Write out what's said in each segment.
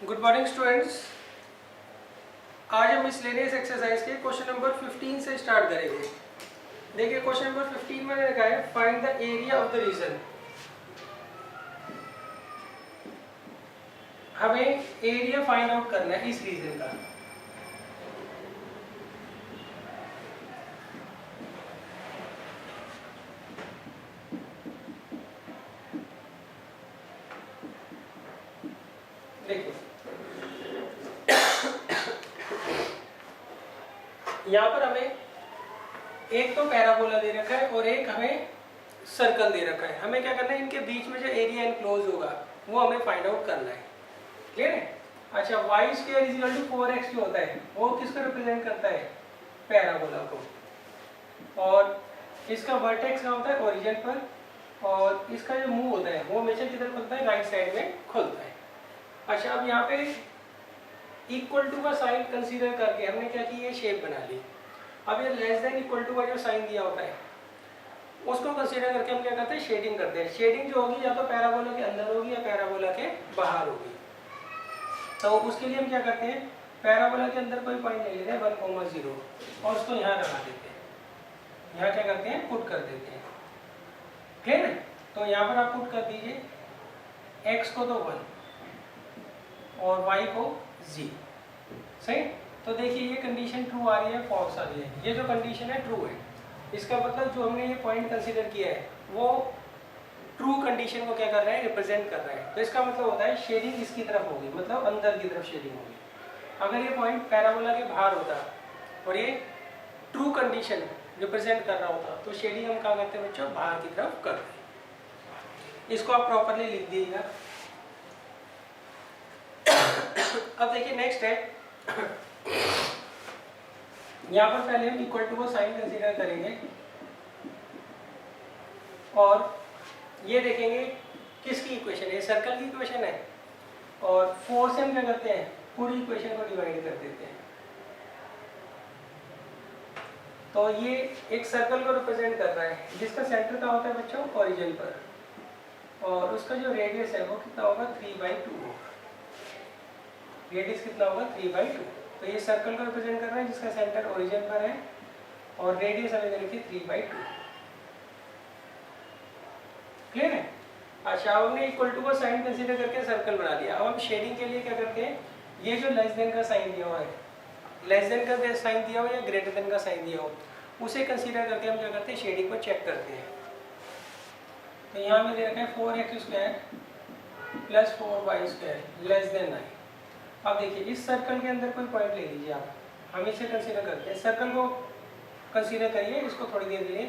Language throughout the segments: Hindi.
Good morning students. आज हम मिसलेनियस एक्सरसाइज के क्वेश्चन नंबर 15 से स्टार्ट करेंगे। देखिए क्वेश्चन नंबर 15 में लिखा है find the area of the region. हमें एरिया फाइंड आउट करना है इस रीजन का। देखिए यहाँ पर हमें एक तो पैराबोला दे रखा है और एक हमें सर्कल दे रखा है। हमें क्या करना है, इनके बीच में जो एरिया इनक्लोज होगा वो हमें फाइंड आउट करना है। क्लियर है? अच्छा, Y square is equal to 4x जो होता है वो किसको रिप्रेजेंट करता है? पैराबोला को। और इसका वर्टेक्स क्या होता है? ओरिजिन पर। और इसका जो मुंह होता है वो हमेशा किधर खुलता है? राइट साइड में खुलता है। अच्छा, अब यहाँ पे इक्वल टू का साइन कंसीडर करके हमने क्या की, ये शेप बना ली। अब ये लेस देन इक्वल टू का जो साइन दिया होता है उसको कंसीडर करके हम क्या करते हैं? शेडिंग करते हैं। शेडिंग जो होगी या तो पैराबोला के अंदर होगी या पैराबोला के बाहर होगी। तो उसके लिए हम क्या करते हैं, पैराबोला के अंदर कोई पॉइंट ले लेते हैं 1,0 और उसको यहाँ लगा देते हैं। यहाँ क्या करते हैं? पुट कर देते हैं। ठीक है? तो यहाँ पर आप पुट कर दीजिए x को तो 1 और y को 0। सही? तो देखिए ये कंडीशन ट्रू आ रही है, फॉल्स आ रही है। ये जो कंडीशन है ट्रू है। इसका मतलब जो हमने ये पॉइंट कंसीडर किया है वो ट्रू कंडीशन को क्या कर रहा है? रिप्रेजेंट कर रहा है। तो इसका मतलब होता है शेडिंग इसकी तरफ होगी, मतलब अंदर की तरफ शेडिंग होगी। अगर ये पॉइंट पैराबोला के बाहर होता और ये ट्रू कंडीशन रिप्रेजेंट कर रहा होता तो शेडिंग हम कहाँ करते हैं बच्चों? बाहर की तरफ करते हैं। इसको आप प्रॉपरली लिख दीजिएगा। अब देखिए नेक्स्ट है, यहाँ पर पहले हम इक्वल टू को साइन कंसीडर करेंगे और ये देखेंगे किसकी इक्वेशन है? सर्कल की इक्वेशन है। और 4 से हम क्या करते हैं? पूरी इक्वेशन को डिवाइड कर देते हैं। तो ये एक सर्कल को रिप्रेजेंट कर रहा है जिसका सेंटर क्या होता है बच्चों? ओरिजिन पर। और उसका जो रेडियस है वो कितना होगा? 3/2 होगा। रेडियस कितना होगा? 3/2। तो ये सर्कल को रिप्रेजेंट कर रहा है जिसका सेंटर ओरिजिन पर है और रेडियस हमें देनी थी 3/2। क्लियर है? अच्छा, अब हमने इक्वल टू का साइन कंसीडर करके सर्कल बना लिया। अब हम शेडिंग के लिए क्या करते हैं, ये जो लेस देन का साइन दिया हुआ है, लेस देन का साइन दिया हुआ या ग्रेटर देन का साइन दिया हो, उसे कंसीडर करके हम क्या करते हैं? शेडिंग को चेक करते हैं। तो यहाँ में दे रखा है 4x² plus 4y² less than 9। अब देखिए इस सर्कल के अंदर कोई पॉइंट ले लीजिए आप, हम इसे कंसीडर करते हैं। सर्कल को कंसीडर करिए, इसको थोड़ी देर के लिए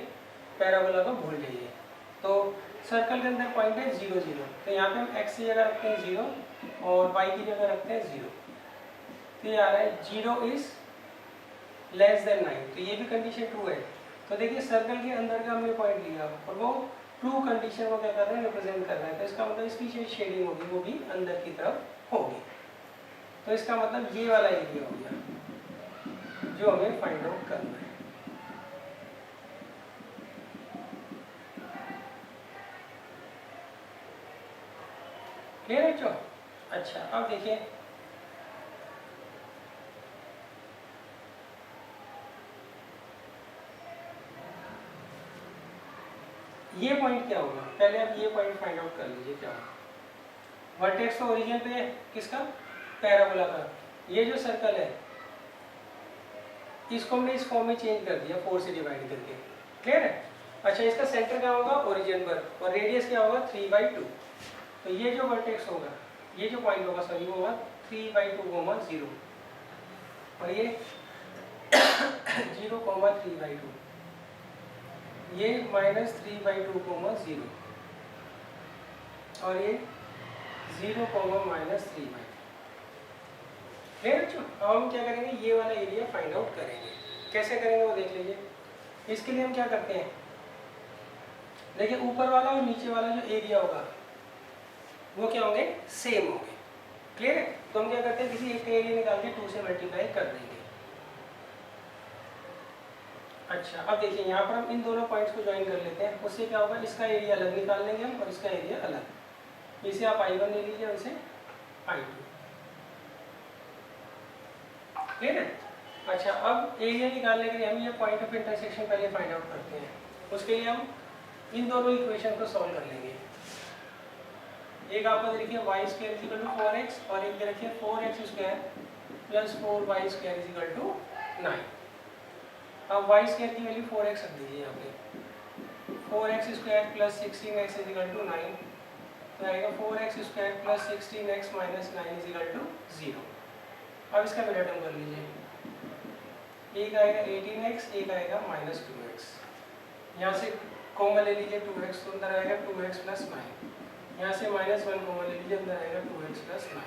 पैराबोला को भूल जाइए। तो सर्कल के अंदर पॉइंट है 0 0। तो यहाँ पे हम x की जगह रखते हैं 0 और y की जगह रखते हैं 0। तो ये आ रहा है 0 इज लेस देन 9। तो ये भी कंडीशन ट्रू है। तो देखिए सर्कल के अंदर का हमने पॉइंट लिया और वो ट्रू कंडीशन को क्या कर रहे हैं? रिप्रेजेंट कर रहा है। तो इसका मतलब इसकी जो शेडिंग होगी वो भी अंदर की तरफ होगी। तो इसका मतलब ये वाला एरिया हो गया जो हमें फाइंड आउट करना है। क्लियर है बच्चों? अच्छा, अब देखिए ये पॉइंट क्या होगा? पहले आप ये पॉइंट फाइंड आउट कर लीजिए क्या होगा। वर्टेक्स तो ओरिजिन पे है किसका? पैराबोला का। ये जो सर्कल है इसको हमने इस फॉर्म में चेंज कर दिया 4 से डिवाइड करके। क्लियर है? अच्छा, इसका सेंटर क्या होगा? ओरिजिन पर। और रेडियस क्या होगा? 3/2। तो ये जो वर्टेक्स होगा, ये जो पॉइंट होगा सॉरी, वो होगा 3/2, 0। और ये 0, 3/2, ये -3/2, 0 और ये 0, -3/2। क्लियर बच्चों? अब हम क्या करेंगे? ये वाला एरिया फाइंड आउट करेंगे। कैसे करेंगे वो देख लीजिए। इसके लिए हम क्या करते हैं, देखिए ऊपर वाला और नीचे वाला जो एरिया होगा वो क्या होंगे? सेम होंगे। क्लियर है? तो हम क्या करते हैं, किसी एक का एरिया निकाल के 2 से मल्टीप्लाई कर देंगे। अच्छा, अब देखिए यहाँ पर हम इन दोनों पॉइंट्स को ज्वाइन कर लेते हैं। उससे क्या होगा? इसका एरिया अलग निकाल लेंगे हम और इसका एरिया अलग। इसे आप I1 ले लीजिए और इसे I2। क्लियर है? अच्छा, अब एरिया निकालने के लिए हम ये पॉइंट ऑफ इंटरसेक्शन पहले फाइंड आउट करते हैं। उसके लिए हम इन दोनों इक्वेशन को सॉल्व कर लेंगे। एक आपको देखिए y square is equal to 4x और एक देखिए 4x square plus 4y square is equal to 9। अब वाई स्क्वायर की वैल्यू 4x रख दीजिए यहाँ पे। 4x square plus 16x is equal to 9, तो आएगा 4x square plus 16x minus 9 is equal to 0। अब इसका मिनटम कर लीजिए। एक आएगा 18x, एक आएगा माइनस 2x। यहाँ से कॉमन ले लीजिए 2x, तो अंदर आएगा 2x प्लस 9। यहाँ से माइनस 1 कॉमन ले लीजिए, अंदर आएगा 2x प्लस 9।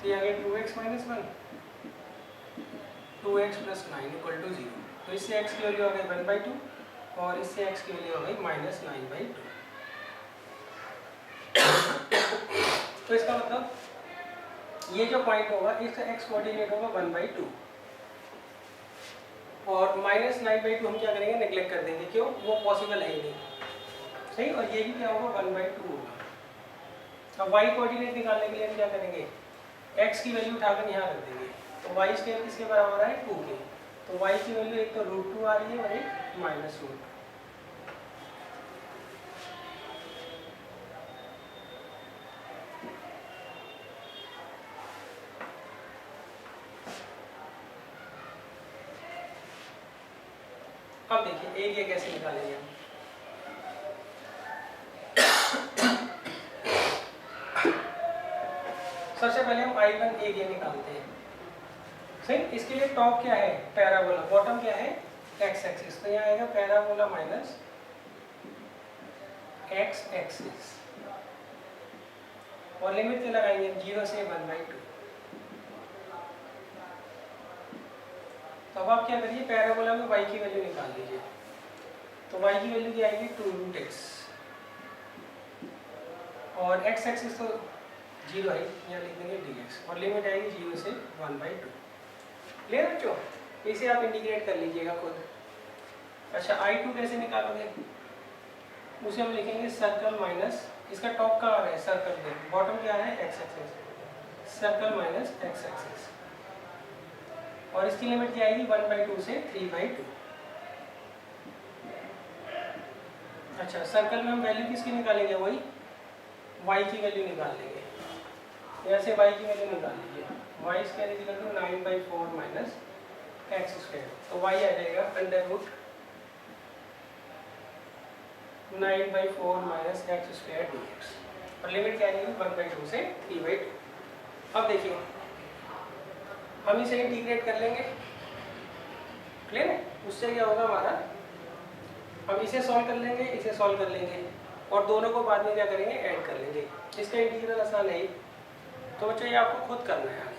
तो ये आ गया 2x minus 1, 2x plus 9 equal to 0। तो इससे x की वैल्यू आ गई 1/2 और इससे x की वैल्यू आ गई माइनस 9/2। तो इसका मतलब ये जो पॉइंट होगा इसका x कोऑर्डिनेट होगा 1/2 और माइनस 9/2 हम क्या करेंगे, नेग्लेक्ट कर देंगे। क्यों? वो पॉसिबल है ही नहीं, सही। और ये भी क्या होगा, 1/2 होगा। अब y कोऑर्डिनेट निकालने के लिए हम क्या करेंगे, x की वैल्यू उठाकर यहाँ रख देंगे। तो y स्क्वायर किसके बराबर है, 2 के। तो y की वैल्यू एक तो √2 आ रही है और एक माइनस √2। अब देखिए एरिया कैसे निकालेंगे हम। सबसे पहले हम I1 एरिया निकालते हैं, सही। इसके लिए टॉप क्या है, पैराबोला, बॉटम क्या है, x एक्सिस। तो यहाँ आएगा पैराबोला माइनस x एक्सिस और लिमिट क्या लगाएंगे, 0 से 1/2। तो अब आप क्या करिए, पैराबोला में y की वैल्यू निकाल लीजिए। तो y की वैल्यू क्या आएगी, 2√x और x एक्सिस तो 0 है, यहाँ लिख देंगे dx और लिमिट आएगी 0 से 1/2। क्लियर बच्चों? इसे आप इंटीग्रेट कर लीजिएगा खुद। अच्छा, I2 कैसे निकालोगे, उसे हम लिखेंगे सर्कल माइनस, इसका टॉप का आ रहा है सर्कल पे, बॉटम क्या है x axis, circle minus x axis और इसकी लिमिट क्या आएगी 1/2 से 3/2। अच्छा, सर्कल में हम वैल्यू किसकी निकालेंगे, वही y की वैल्यू निकाल लेंगे। यहाँ से y की वैल्यू निकाल लीजिए, y square is equal to 9/4 minus x square. तो y आ जाएगा √9/4 माइनस x स्क्वायर dx और लिमिट क्या आएगी 1/2 से 3/2। अब देखिए हम इसे इंटीग्रेट कर लेंगे, क्लियर है? उससे क्या होगा हमारा, हम इसे सॉल्व कर लेंगे, इसे सॉल्व कर लेंगे और दोनों को बाद में क्या करेंगे, ऐड कर लेंगे। इसका इंटीग्रल आसान है, तो बच्चों ये आपको खुद करना है आगे।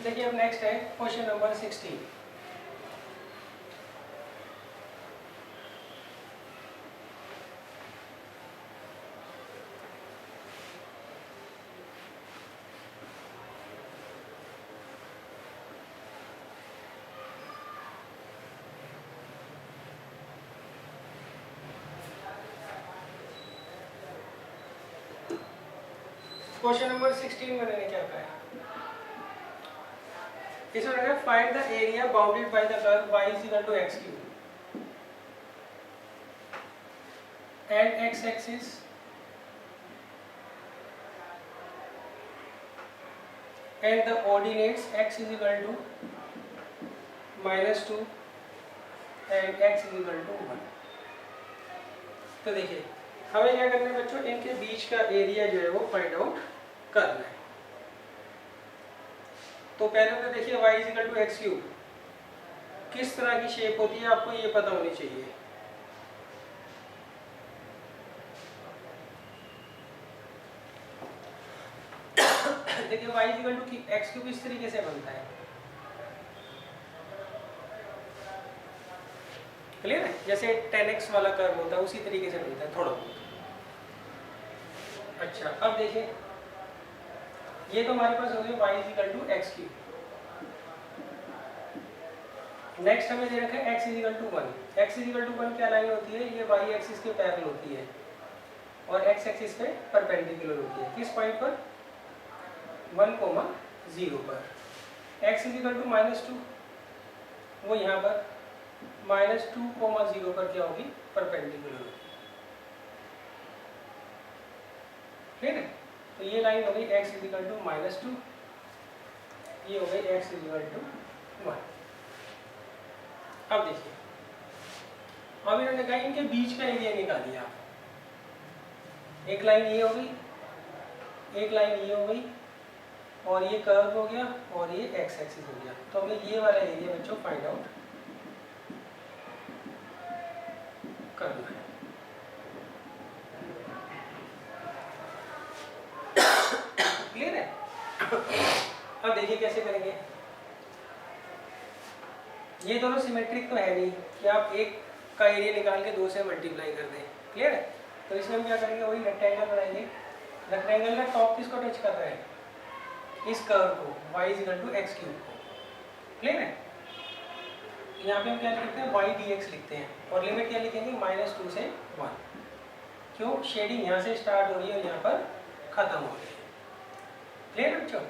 देखिए अब नेक्स्ट है क्वेश्चन नंबर 16। क्वेश्चन नंबर 16 में मैंने क्या कहा है, इसमें रखा है find the area bounded by the curve y is equal to x cube and x axis and the ordinates x is equal to -2 and x is equal to 1। तो देखिए हमें क्या करना है बच्चों, इनके बीच का एरिया जो है वो फाइंड आउट करना है। तो पहले तो देखिए y is equal to x cube किस तरह की शेप होती है आपको ये पता होनी चाहिए। देखिए y is equal to x cube इस तरीके से बनता है, क्लियर है? जैसे 10x वाला कर्व होता है उसी तरीके से बनता है थोड़ा बहुत। अच्छा अब देखिए, ये तो हमारे पास हो गया y is equal to x cube. Next हमें दे रखा है x is equal to 1। x is equal to 1 क्या लाइन होती है, ये y एक्सिस के पैरेलल होती है और x एक्सिस पे परपेंडिकुलर होती है। किस पॉइंट पर, 1,0 पर। x इजिकल टू -2, वो यहाँ पर -2,0 पर क्या होगी, परपेंडिकुलर होगी। ठीक है, तो ये लाइन हो गई x इजिकल टू -2, ये हो गई x इजिकल टू 1। अब देखिए, अब इन्होंने कहा इनके बीच का एरिया निकालिए आप। एक लाइन ये हो गई, एक लाइन ये हो गई, और ये कर्व हो गया, और ये x एक्सिस हो गया। तो हमें ये वाला एरिया बच्चों फाइंड आउट करना है। क्लियर है? अब देखिए कैसे करेंगे। ये दोनों सिमेट्रिक तो है नहीं कि आप एक का एरिया निकाल के 2 से मल्टीप्लाई कर दें। क्लियर है? तो इसमें हम क्या करेंगे, वही रेक्टेंगल बनाएंगे। रेक्टेंगल का टॉप किसको टच कर रहा है, इस कर्व को, y is equal to x cube को। क्लियर है? यहाँ पे हम क्या लिखते हैं, y dx लिखते हैं, और लिमिट क्या लिखेंगे, -2 से 1। क्यों, शेडिंग यहाँ से स्टार्ट हो रही है और यहाँ पर खत्म हो रही है। क्लियर बच्चों?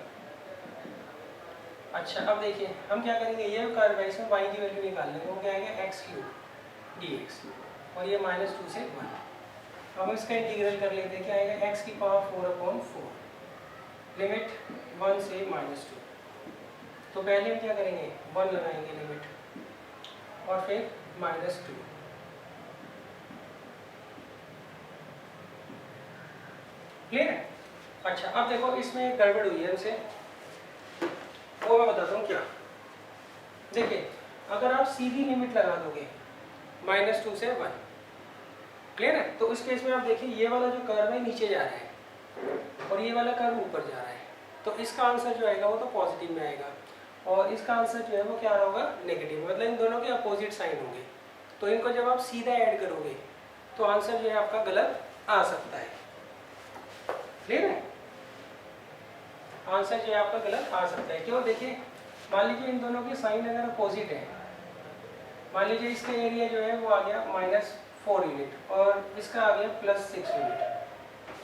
अच्छा अब देखिए हम क्या करेंगे, ये कर्व है, इसमें y की वैल्यू निकाल लेंगे। वो क्या आएगा, एक्स क्यूब dx, और ये -2 से 1। हम इसका इंटीग्रल कर लेते हैं, क्या आएगा, x की पावर 4/4, लिमिट 1 से -2। तो पहले हम क्या करेंगे, 1 लगाएंगे लिमिट, और फिर -2। क्लियर है? अच्छा अब देखो इसमें गड़बड़ हुई है उसे, वो मैं बताता हूँ क्या। देखिए अगर आप सीधी लिमिट लगा दोगे -2 से 1, क्लियर है, तो उस केस में आप देखिए ये वाला जो कर्व है नीचे जा रहा है और ये वाला कर्व ऊपर जा रहा है, तो इसका आंसर जो आएगा वो तो पॉजिटिव में आएगा, और इसका आंसर जो है वो क्या होगा, नेगेटिव। मतलब इन दोनों के अपोजिट साइन होंगे, तो इनको जब आप सीधा ऐड करोगे तो आंसर जो है आपका गलत आ सकता है। क्लियर है? आंसर जो है आपका गलत आ सकता है। क्यों, देखिए मान लीजिए इन दोनों के साइन अगर अपोजिट है, मान लीजिए इसका एरिया जो है वो आ गया -4 यूनिट और इसका आ गया +6 यूनिट।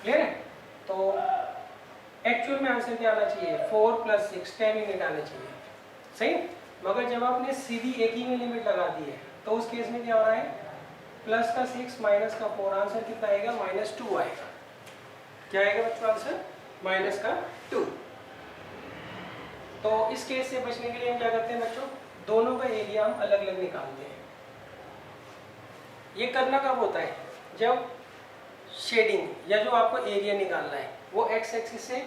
क्लियर है? तो एक्चुअल में आंसर क्या आना चाहिए, 4 + 6 10 यूनिट आना चाहिए। सही, मगर जब आपने सीधी एक ही में लिमिट लगा दी है तो उस केस में क्या हो रहा है, +6 -4, आंसर कितना आएगा, -2 आएगा। क्या आएगा बच्चों आंसर, -2। तो इस केस से बचने के लिए हम क्या करते हैं बच्चों, दोनों का एरिया हम अलग अलग निकालते हैं। ये करना कब होता है, जब शेडिंग या जो आपको एरिया निकालना है वो एक्स एक्सिस से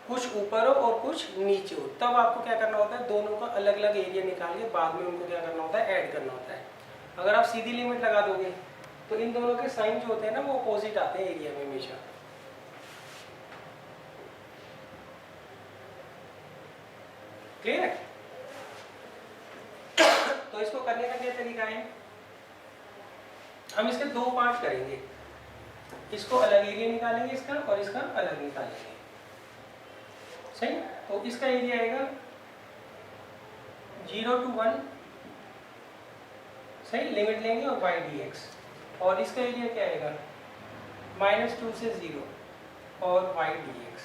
कुछ ऊपर हो और कुछ नीचे हो, तब आपको क्या करना होता है, दोनों का अलग अलग एरिया निकाल के बाद में उनको क्या करना होता है, ऐड करना होता है। अगर आप सीधी लिमिट लगा दोगे तो इन दोनों के साइन जो होते हैं ना वो अपोजिट आते हैं एरिया में हमेशा। क्लियर है? तो इसको करने का क्या तरीका है, हम इसके 2 पार्ट करेंगे, इसको अलग एरिया निकालेंगे इसका और इसका अलग निकालेंगे। सही, तो इसका एरिया आएगा 0 to 1, सही, लिमिट लेंगे और y dx, और इसका एरिया क्या आएगा, -2 से 0 और y dx।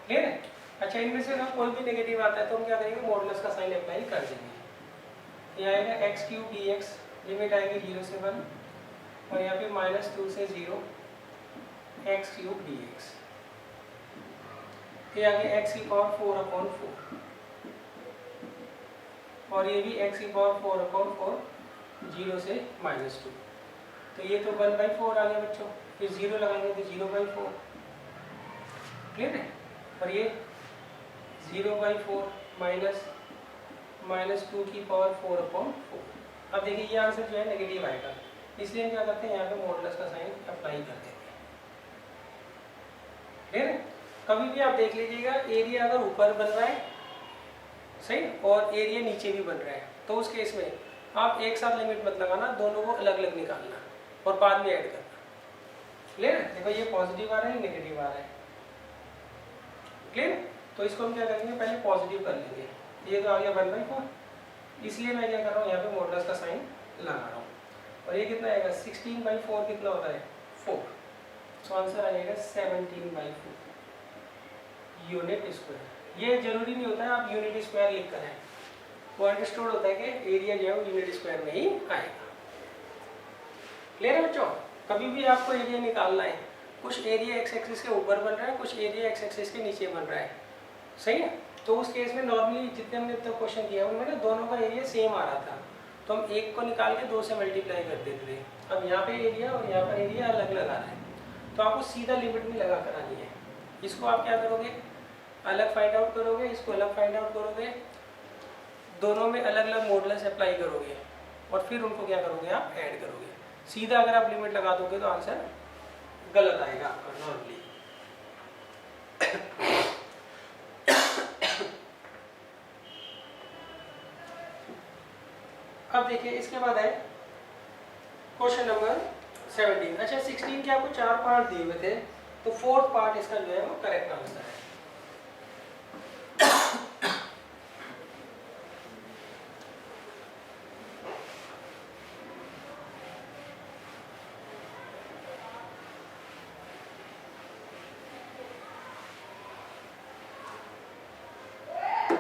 क्लियर है? अच्छा इनमें से अगर कोई भी नेगेटिव आता है तो हम क्या करेंगे, मॉडुलस का साइन अप्लाई कर देंगे। ये आएगा x³ dx, लिमिट आएगी 0 से 1, और यहाँ पे -2 से 0 x³ dx, ये आगे x की पावर 4/4, और ये भी x की पावर 4/4, 0 से -2, तो ये तो 1/4 आ गया बच्चों, फिर 0 लगाएंगे तो 0/4। क्लियर है? और ये 0/4 -2 की पावर 4/4। अब देखिए ये आंसर जो है नेगेटिव आएगा, इसलिए हम क्या करते हैं, यहाँ पे मॉडुलस का साइन अप्लाई कर देते हैं। क्लियर है? कभी भी आप देख लीजिएगा, एरिया अगर ऊपर बन रहा है, सही, और एरिया नीचे भी बन रहा है, तो उस केस में आप एक साथ लिमिट मत लगाना, दोनों को अलग अलग निकालना और बाद में ऐड करना। क्लियर है? देखो ये पॉजिटिव आ रहा है, नेगेटिव आ रहा है, क्लियर? तो इसको हम क्या करेंगे, पहले पॉजिटिव कर लेंगे। ये तो आ गया 1/4, इसलिए मैं क्या कर रहा हूँ यहाँ पे मॉडुलस का साइन लगा रहा हूँ। और ये कितना आएगा, 16/4 कितना होता है, 4। तो आंसर आएगा 17/4 यूनिट स्क्वायर। ये जरूरी नहीं होता है आप यूनिट स्क्वायर लिख कर है, वो अंडरस्टूड होता है कि एरिया जो है वो यूनिट स्क्वायर में ही आएगा। क्लियर है बच्चों? कभी भी आपको एरिया निकालना है, कुछ एरिया एक्स एक्सिस के ऊपर बन रहा है, कुछ एरिया एक्स एक्सिस के नीचे बन रहा है, सही है? तो उस केस में नॉर्मली जितने हमने तो क्वेश्चन किया उनमें ना दोनों का एरिया सेम आ रहा था, तो हम एक को निकाल के 2 से मल्टीप्लाई कर देते थे। अब यहाँ पे एरिया और यहाँ पर एरिया अलग अलग आ रहा है, तो आपको सीधा लिमिट में लगा कर आनी है। इसको आप क्या करोगे, अलग फाइंड आउट करोगे, इसको अलग फाइंड आउट करोगे, दोनों में अलग अलग मॉडुलस अप्लाई करोगे और फिर उनको क्या करोगे, आप ऐड करोगे। सीधा अगर आप लिमिट लगा दोगे तो आंसर गलत आएगा आपका नॉर्मली। अब देखिए इसके बाद है क्वेश्चन नंबर 17। अच्छा 16 के आपको 4 पार्ट दिए हुए थे, तो 4th पार्ट इसका जो है वो करेक्ट आंसर है।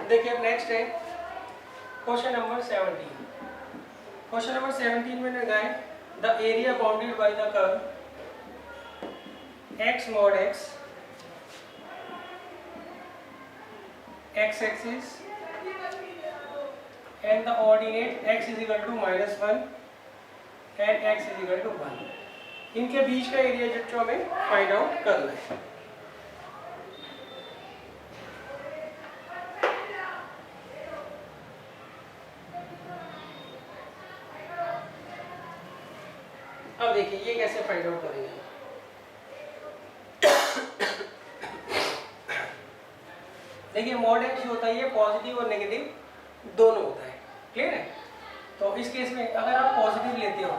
देखिए अब नेक्स्ट है क्वेश्चन नंबर 17। क्वेश्चन नंबर 17 में लगा है the area bounded by the curve x mod x x axis and the ordinate x is equal to -1 and x is equal to 1। इनके बीच का एरिया जो हमें फाइंड आउट करना है। अब देखिए ये कैसे फाइंड आउट करेंगे। देखिए मॉड एक्स जो होता है ये पॉजिटिव और नेगेटिव दोनों होता है, क्लियर है? तो इस केस में अगर आप पॉजिटिव लेते हो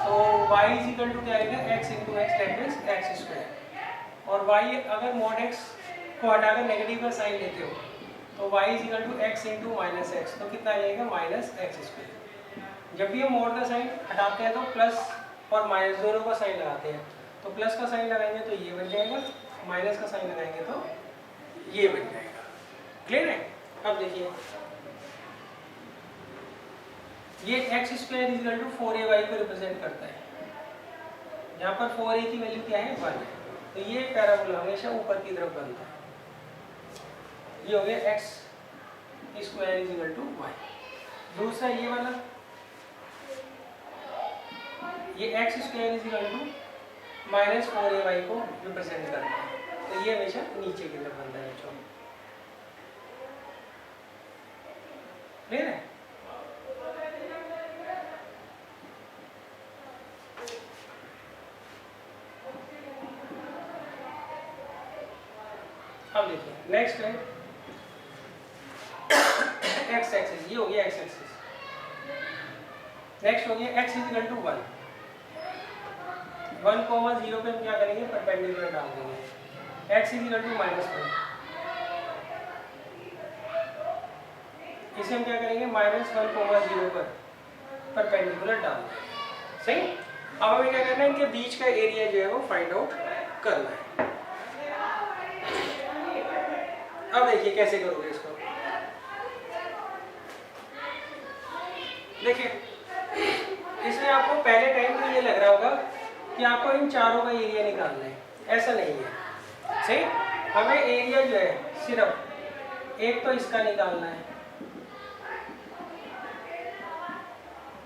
तो y इज इक्वल टू क्या आएगा, x into x that means x square. और y अगर मॉड एक्स को हटाकर नेगेटिव का साइन लेते हो तो y is equal to x into minus x, तो कितना आ जाएगा, माइनस एक्स स्क्वायर। जब भी हम मॉड का साइन हटाते हैं तो प्लस और माइनस दोनों का साइन लगाते हैं, तो प्लस का साइन लगाएंगे तो ये बन जाएगा, माइनस का साइन लगाएंगे तो ये बन जाएगा, क्लियर है? अब देखिए ये x square is equal to 4ay को रिप्रेजेंट करता है। यहाँ पर 4a की वैल्यू क्या है, 1 है, तो ये पैराबोला हमेशा ऊपर की तरफ बनता है। ये हो गया x square is equal to y. दूसरा ये वाला, ये x square is equal to -4ay को रिप्रेजेंट करता है, तो ये हमेशा नीचे की तरफ बनता है। क्लियर है? अब देखिए नेक्स्ट है एक्स एक्सिस, ये हो गया एक्स एक्सिस। नेक्स्ट हो गया एक्स इज इक्वल टू 1, 1,0 पे हम क्या करेंगे, परपेंडिकुलर डाल देंगे। एक्स इज इक्वल टू -1, इसे हम क्या करेंगे, -1,0 पर परपेंडिकुलर डाल देंगे, सही? अब हमें क्या करना है, इनके बीच का एरिया जो है वो फाइंड आउट करना है। अब देखिए कैसे करोगे इसको। देखिए इसमें आपको पहले टाइम में ये लग रहा होगा कि आपको इन चारों का एरिया निकालना है, ऐसा नहीं है, सही? हमें एरिया जो है सिर्फ एक तो इसका निकालना है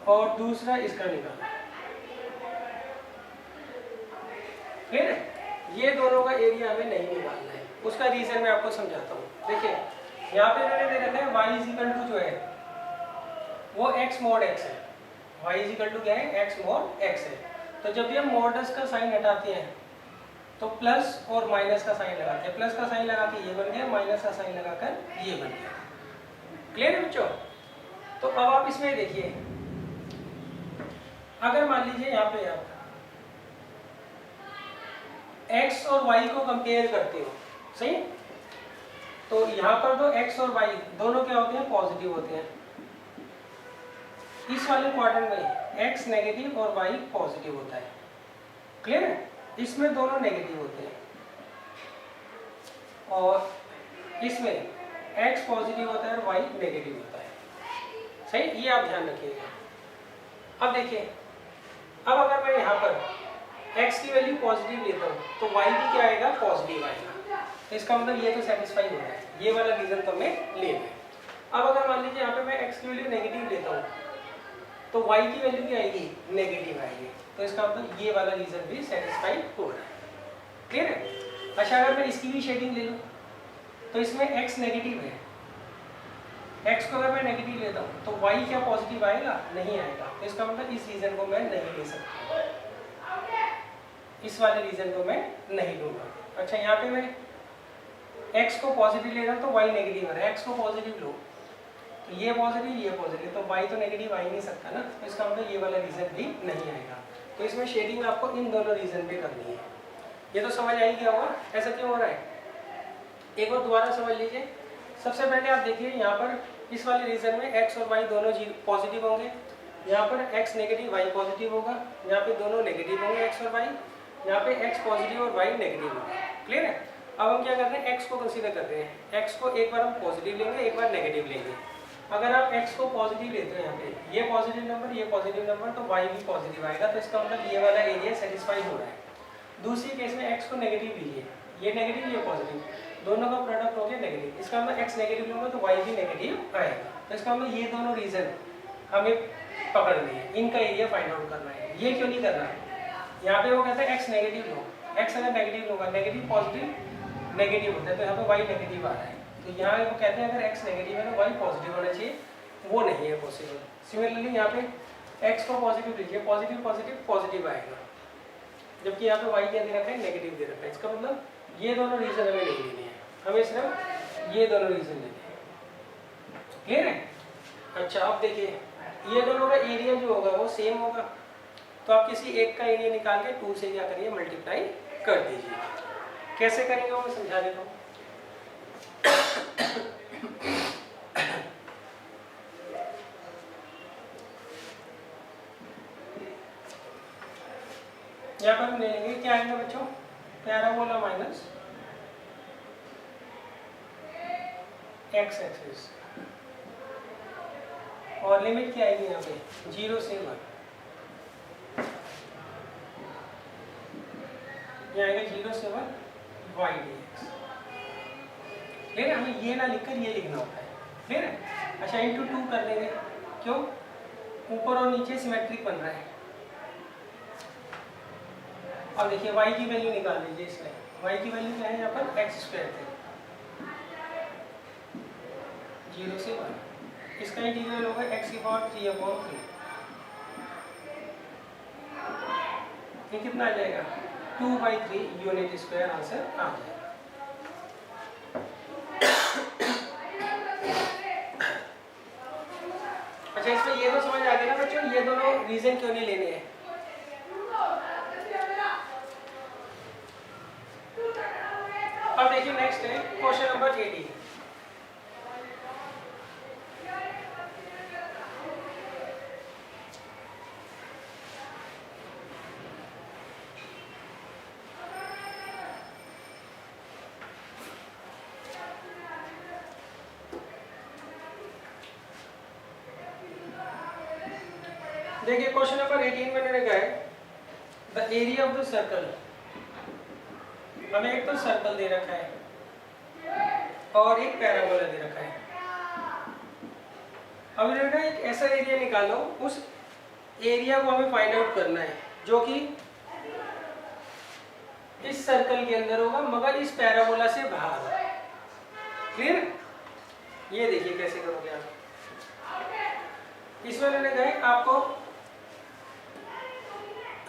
और दूसरा इसका निकालना है, क्लियर है? ये दोनों का एरिया हमें नहीं निकालना है, उसका रीजन मैं आपको समझाता हूँ। देखिए यहाँ पे मैंने दे रखा है y इज इक्वल टू जो है वो x mod x है, y इज इक्वल टू क्या है, x mod x है। तो जब भी हम मॉडल्स का साइन हटाते हैं तो प्लस और माइनस का साइन लगाते हैं, प्लस का साइन लगा के ये बन गया, माइनस का साइन लगाकर ये बन गया, क्लियर है बच्चों? तो अब आप इसमें देखिए, अगर मान लीजिए यहाँ पे आप x और y को कंपेयर करते हो, सही। तो यहाँ पर तो x और y दोनों क्या होते हैं, पॉजिटिव होते हैं। इस वाले क्वाड्रेंट में x नेगेटिव और y पॉजिटिव होता है, क्लियर है। इसमें दोनों नेगेटिव होते हैं और इसमें x पॉजिटिव होता है और y नेगेटिव होता है, सही। ये आप ध्यान रखिएगा। अब देखिए, अब अगर मैं यहाँ पर x की वैल्यू पॉजिटिव लेता हूँ तो y भी क्या आएगा, पॉजिटिव आएगा। तो इसका मतलब ये तो सेटिस्फाई हो रहा है, ये वाला रीजन तो हमें लेना है। अब अगर मान लीजिए यहाँ पे मैं x की वैल्यू नेगेटिव लेता हूँ तो y की वैल्यू क्या आएगी, नेगेटिव आएगी। तो इसका मतलब ये वाला रीजन भी सेटिस्फाई हो रहा है, क्लियर है। अच्छा, अगर मैं इसकी भी शेडिंग ले लूँ तो इसमें x नेगेटिव है, x को अगर मैं नेगेटिव लेता हूँ तो y क्या पॉजिटिव आएगा, नहीं आएगा। तो इसका मतलब इस रीजन को मैं नहीं ले सकता, इस वाले रीजन को मैं नहीं लूँगा। अच्छा, यहाँ पे मैं x को पॉजिटिव ले रहा हूँ तो y नेगेटिव आ रहा है, x को पॉजिटिव लो तो ये पॉजिटिव, तो y तो नेगेटिव आ ही नहीं सकता ना। तो इसका मतलब ये वाला रीजन भी नहीं आएगा। तो इसमें शेडिंग आपको इन दोनों रीजन पे करनी है। ये तो समझ आई गया होगा ऐसा क्यों हो रहा है। एक बार दोबारा समझ लीजिए। सबसे पहले आप देखिए, यहाँ पर इस वाले रीजन में x और y दोनों पॉजिटिव होंगे, यहाँ पर x नेगेटिव y पॉजिटिव होगा, यहाँ पे दोनों नेगेटिव होंगे x और y, यहाँ पे x पॉजिटिव और y नेगेटिव होगा, क्लियर है। अब हम क्या कर रहे हैं, x को कंसीडर कर रहे हैं। x को एक बार हम पॉजिटिव लेंगे, एक बार नेगेटिव लेंगे। अगर आप x को पॉजिटिव लेते हो, यहाँ पे ये पॉजिटिव नंबर, ये पॉजिटिव नंबर, तो y भी पॉजिटिव आएगा। तो इसका मतलब ये वाला एरिया सेटिस्फाई हो रहा है। दूसरी केस में x को नेगेटिव लीजिए, ये नेगेटिव ये पॉजिटिव, दोनों का प्रोडक्ट हो गया नेगेटिव। इसका मतलब x नेगेटिव लूँगा तो y भी नेगेटिव आएगा। तो इसका मतलब ये दोनों रीजन हमें पकड़नी है, इनका एरिया फाइंड आउट करना है। ये क्यों नहीं करना है, यहाँ पे वो कहता है x नेगेटिव लो, x अगर नेगेटिव लूँगा, नेगेटिव पॉजिटिव नेगेटिव होता है, तो यहाँ पे y नेगेटिव आ रहा है। तो यहाँ वो कहते हैं अगर x नेगेटिव है तो y पॉजिटिव होना चाहिए, वो नहीं है पॉसिबल। सिमिलरली यहाँ पे x को पॉजिटिव लीजिए, पॉजिटिव पॉजिटिव पॉजिटिव आएगा, जबकि यहाँ पे y क्या दे रखा है, नेगेटिव दे रखा है। इसका मतलब ये दोनों रीजन हमें नहीं लेने हैं, हमें सिर्फ ये दोनों रीजन लेने हैं, क्लियर है। अच्छा, अब देखिए, ये दोनों का एरिया जो होगा वो सेम होगा, तो आप किसी एक का एरिया निकाल के 2 से क्या करिए, मल्टीप्लाई कर दीजिए। कैसे करेंगे वो मैं समझा देता हूँ। यहाँ पर हम ले लेंगे, क्या आएगा बच्चों, पैराबोला माइनस x एक्सिस, और लिमिट क्या आएगी यहाँ पे, 0 से 1। यहाँ आएगा 0 से 1 y dx, क्लियर है। हमें ये ना लिखकर ये लिखना होता है, क्लियर है। अच्छा, इंटू 2 कर देंगे, क्यों, ऊपर और नीचे सिमेट्रिक बन रहा है। अब देखिए y की वैल्यू निकाल लीजिए इसमें, y की वैल्यू क्या है यहाँ पर, x स्क्वायर थे, 0 से 1। इसका इंटीग्रल होगा x की पावर 3/3। ये कितना आ जाएगा, 2/3 यूनिट स्क्वायर आंसर आ जाएगा। अच्छा, इसमें ये तो समझ आ गया ना बच्चों, ये दोनों रीजन क्यों नहीं लेने हैं। अब देखिए नेक्स्ट है क्वेश्चन नंबर 18। देखिए क्वेश्चन नंबर 18 में लिखा है the area of the circle. हमें एक तो सर्कल दे रखा है और एक पैराबोला दे रखा है। अब लिखा है एक ऐसा एरिया निकालो, उस एरिया को हमें फाइंड आउट करना है जो कि इस सर्कल के अंदर होगा मगर इस पैराबोला से बाहर होगा, क्लियर। ये देखिए कैसे करोगे आप। इसमें मैंने कहा आपको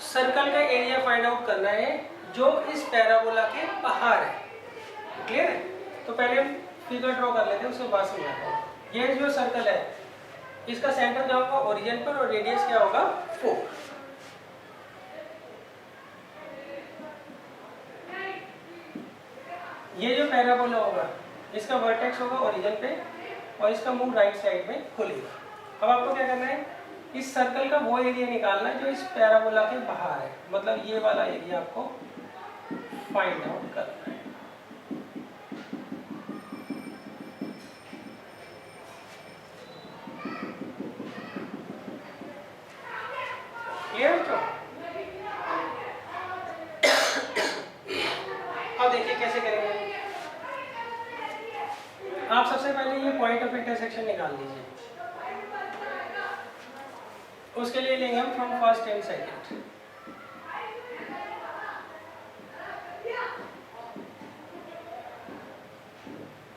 सर्कल का एरिया फाइंड आउट करना है जो इस पैराबोला के बाहर है, क्लियर है। तो पहले हम फिगर ड्रॉ कर लेते हैं, उसके बाद समझाते हैं। ये जो सर्कल है इसका सेंटर क्या होगा, ओरिजिन पर, और रेडियस क्या होगा, 4। ये जो पैराबोला होगा इसका वर्टेक्स होगा ओरिजिन पे और इसका मुंह राइट साइड में खुलेगा। अब आपको क्या करना है, इस सर्कल का वो एरिया निकालना है जो इस पैराबोला के बाहर है, मतलब ये वाला एरिया आपको फाइंड आउट करना है। क्लियर है? अब देखिए कैसे करेंगे। आप सबसे पहले ये पॉइंट ऑफ इंटरसेक्शन निकाल लीजिए। उसके लिए लेंगे हम from first and second.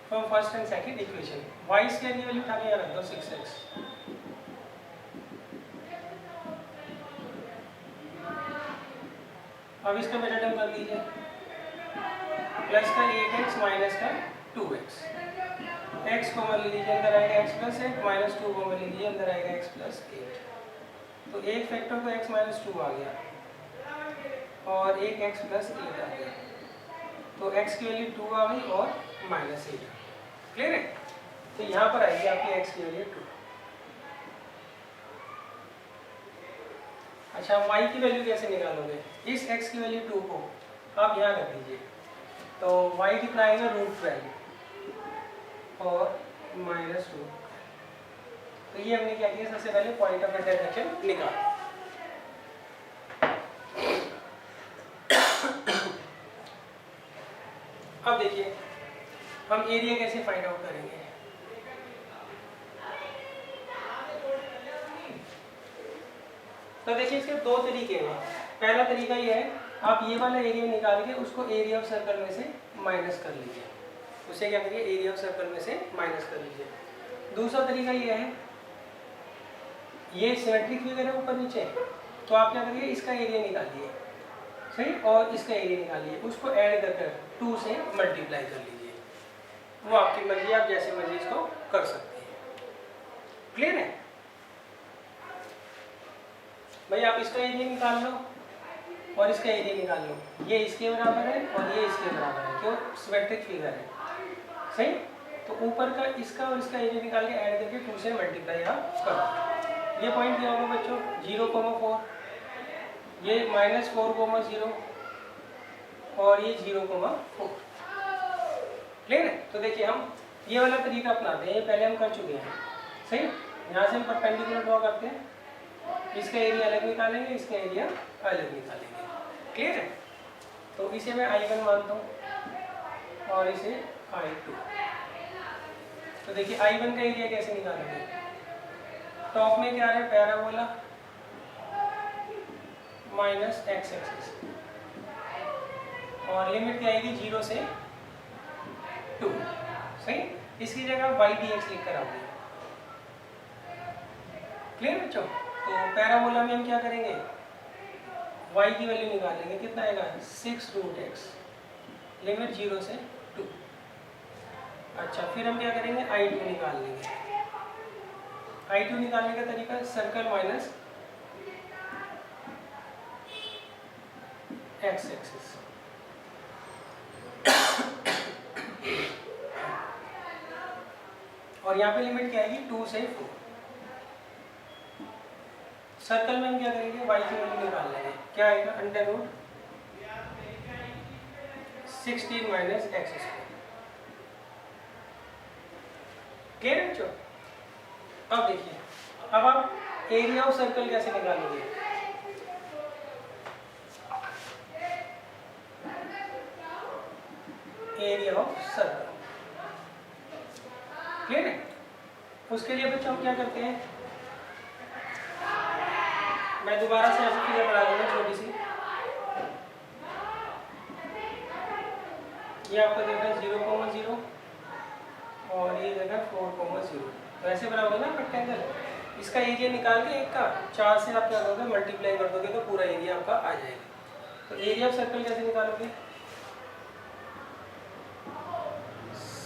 From first and second equation y square की वैल्यू उठा के यहाँ रख दो 6x। अब इसका मेथड कर लीजिए, प्लस का 8x माइनस का 2x, x को मान लीजिए अंदर आएगा x प्लस 8 माइनस 2 को मान लीजिए अंदर आएगा x प्लस 8। तो एक फैक्टर को x माइनस 2 आ गया और एक x प्लस 8 आ गया, तो x की वैल्यू 2 आ गई और माइनस 8। क्लियर है? तो यहाँ पर आएगी आपकी x की वैल्यू 2। अच्छा, y की वैल्यू कैसे निकालोगे? इस x की वैल्यू 2 को आप यहाँ रख दीजिए, तो y कितना आएगा √12 और माइनस 2। तो ये हमने क्या किया, सबसे पहले पॉइंट ऑफ इंटरसेक्शन निकाला। अब देखिए हम एरिया कैसे फाइंड आउट करेंगे। तो देखिए इसके दो तरीके हैं। पहला तरीका ये है, आप ये वाला एरिया निकाल के उसको एरिया ऑफ सर्कल में से माइनस कर लीजिए। उसे क्या करिए, एरिया ऑफ सर्कल में से माइनस कर लीजिए। दूसरा तरीका ये है, ये सिमेट्रिक फिगर है ऊपर नीचे, तो आप क्या करिए इसका एरिया निकालिए, सही, और इसका एरिया निकालिए, उसको ऐड कर 2 से मल्टीप्लाई कर लीजिए। वो आपकी मर्जी, आप जैसे मर्जी इसको कर सकते हैं। क्लियर है भाई? आप इसका एरिया निकाल लो और इसका एरिया निकाल लो, ये इसके बराबर है और ये इसके बराबर है, क्यों? सिमेट्रिक फिगर है, सही। तो ऊपर का इसका और इसका एरिया निकाल के ऐड करके 2 से मल्टीप्लाई आप करो। ये पॉइंट क्या होगा बच्चों, 0,4, ये -4,0 और ये 0,4। क्लियर है? तो देखिए हम ये वाला तरीका अपनाते हैं, ये पहले हम कर चुके हैं, सही। यहाँ से हम परपेंडिकुलर ड्रॉ करते हैं, इसका एरिया अलग निकालेंगे, इसका एरिया अलग निकालेंगे। क्लियर है? तो इसे मैं I1 मानता हूँ और इसे I2। तो देखिए I1 का एरिया कैसे निकालेंगे, टॉप में क्या है, पैराबोला माइनस x एक्सिस और लिमिट क्या आएगी 0 से 2, सही। इसकी जगह y dx लिख कर आओगे। क्लियर बच्चों? तो पैराबोला में हम क्या करेंगे, y की वैल्यू निकालेंगे, कितना आएगा 6√x, लिमिट 0 से 2। अच्छा, फिर हम क्या करेंगे, I2 निकाल लेंगे। I2 निकालने का तरीका, सर्कल माइनस x एक्सिस, और यहाँ पे लिमिट क्या आएगी 2 से 4। सर्कल में हम क्या करेंगे, y की वैल्यू निकाल लेंगे, क्या आएगा √16 माइनस x स्क्वायर। क्लियर है बच्चों? अब देखिए, अब आप एरिया ऑफ सर्कल कैसे निकालोगे। एरिया ऑफ सर्कल, क्लियर है? उसके लिए बच्चों हम क्या करते हैं, मैं दोबारा से ऐसी फिगर बना दूंगा छोटी सी। ये आपको देखा 0,0 और ये देखा 4,0। तो ऐसे बनाओगे ना रेक्टेंगल, इसका एरिया निकाल के एक का 4 से आप क्या करोगे, मल्टीप्लाई कर दोगे तो पूरा एरिया आपका आ जाएगा। तो एरिया ऑफ सर्कल कैसे निकालोगे,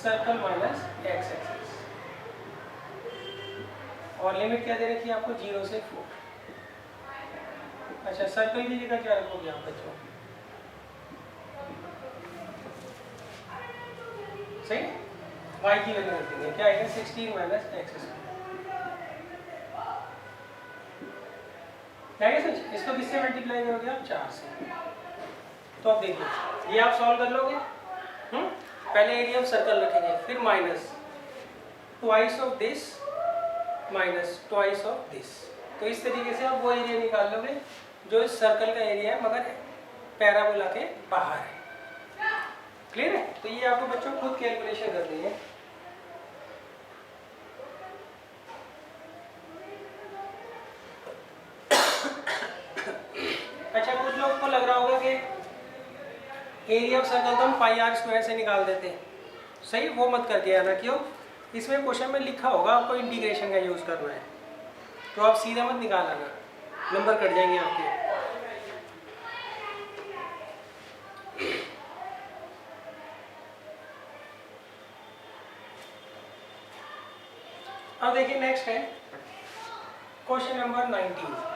सर्कल माइनस x एक्सिस और लिमिट क्या दे रखी है आपको 0 से 4। अच्छा, सर्कल की जगह क्या रखोगे आप बच्चों, y की वैल्यू रख देंगे, क्या आएगा 16 माइनस एक्स स्क्वायर। क्या है सच, इसको किससे मल्टीप्लाई करोगे आप 4 से। तो अब देखिए ये आप सॉल्व कर लोगे। पहले एरिया ऑफ सर्कल रखेंगे, फिर minus twice of this minus twice of this. तो इस तरीके से आप वो एरिया निकाल लोगे जो इस सर्कल का एरिया है मगर पैराबोला के बाहर है। क्लियर है? तो ये आपको बच्चों खुद कैलकुलेशन करनी है। अच्छा, कुछ लोग को लग रहा होगा कि एरिया ऑफ सर्कल तो हम पाई आर स्क्वायर से निकाल देते हैं। सही, वो मत करके आना। क्यों? इसमें क्वेश्चन में लिखा होगा आपको इंटीग्रेशन का यूज करना है, तो आप सीधा मत निकाल आना, नंबर कट जाएंगे आपके। अब देखिए नेक्स्ट है क्वेश्चन नंबर 19।